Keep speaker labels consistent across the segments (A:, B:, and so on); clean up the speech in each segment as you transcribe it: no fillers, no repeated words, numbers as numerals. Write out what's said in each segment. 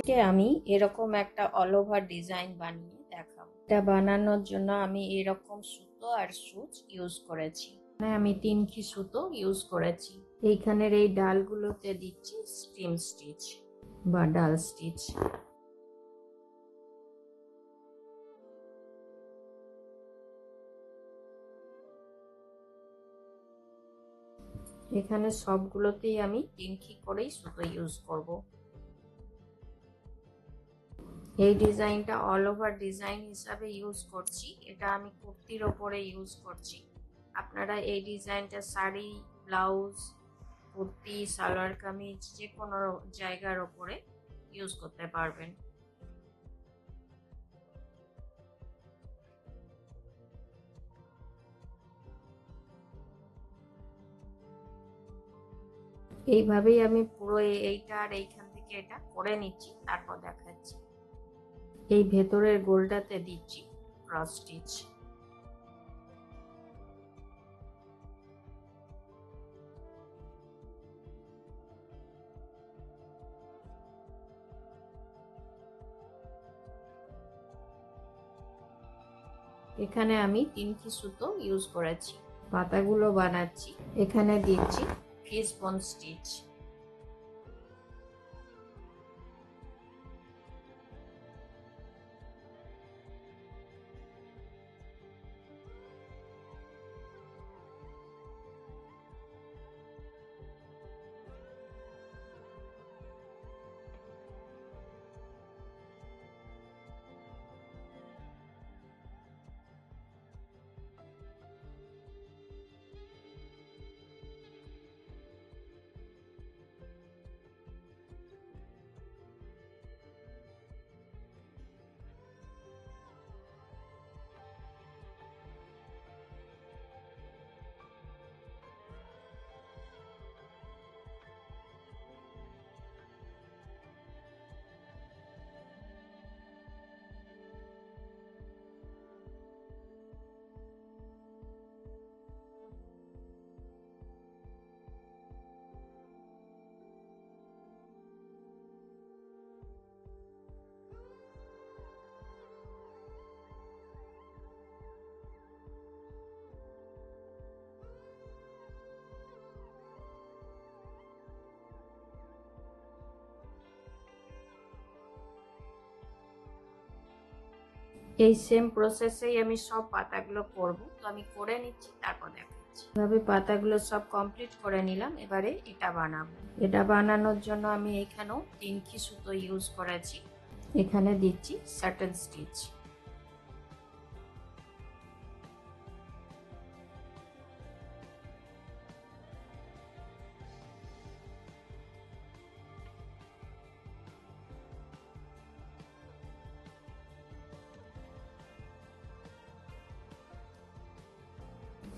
A: কে আমি এরকম একটা অল ওভার ডিজাইন বানিয়ে দেখাবো। এটা বানানোর জন্য আমি এরকম সুতো আর সুচ ইউজ করেছি। আমি 3 সুতো ইউজ করেছি। এইখানের এই ডালগুলোতে দিচ্ছি স্ট্রিম স্টিচ বা ডাল স্টিচ। এখানে সবগুলোতেই আমি 3 করেই সুতো ইউজ করব। এই ডিজাইনটা অল ওভার ডিজাইন হিসাবে ইউজ করছি। এটা আমি কুর্তির ওপরে ইউজ করছি। আপনারা এই ডিজাইনটা শাড়ি, ব্লাউজ, কুর্তি, সালোয়ার কামিজ যে কোনো জায়গার ওপরে ইউজ করতে পারবেন। এইভাবেই আমি পুরো এইটা আর এইখান থেকে এটা করে নিচ্ছি, তারপর দেখাচ্ছি। এই ভেতরের গোলটাতে দিচ্ছি ক্রস স্টিচ। এখানে আমি 3 সুতো ইউজ করেছি। পাতাগুলো বানাচ্ছি। এখানে দিচ্ছি ফিশবোন স্টিচ। এই সেম প্রসেসেই আমি সব পাতাগুলো করব। তো আমি করে নিচ্ছি, তারপর দেখাচ্ছি। এভাবে পাতাগুলো সব কমপ্লিট করে নিলাম। এবারে এটা বানাবো। এটা বানানোর জন্য আমি এখানেও 3 সুতো ইউজ করেছি। এখানে দিচ্ছি সাটন স্টিচ।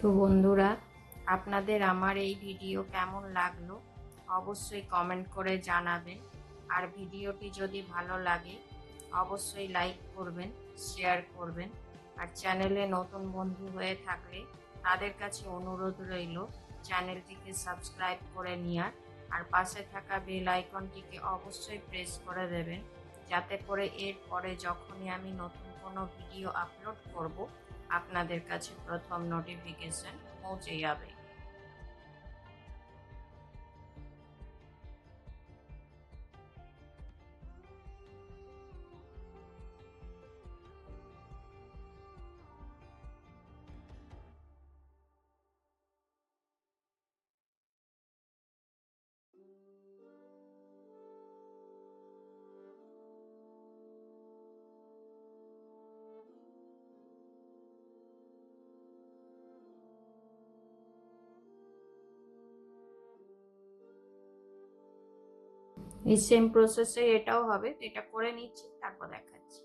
A: তো বন্ধুরা, আপনাদের আমার এই ভিডিও কেমন লাগলো অবশ্যই কমেন্ট করে জানাবেন। আর ভিডিওটি যদি ভালো লাগে অবশ্যই লাইক করবেন, শেয়ার করবেন। আর চ্যানেলে নতুন বন্ধু হয়ে থাকলে তাদের কাছে অনুরোধ রইল চ্যানেলটিকে সাবস্ক্রাইব করে নেওয়ার। আর পাশে থাকা বেল আইকনটিকে অবশ্যই প্রেস করে দেবেন, যাতে করে এর পরে যখনই আমি নতুন কোনো ভিডিও আপলোড করব আপনাদের কাছে প্রথম নোটিফিকেশন পৌঁছে যাবে। এই সেম প্রসেসে এটাও হবে। এটা করে নিচ্ছি, তারপর দেখাচ্ছি।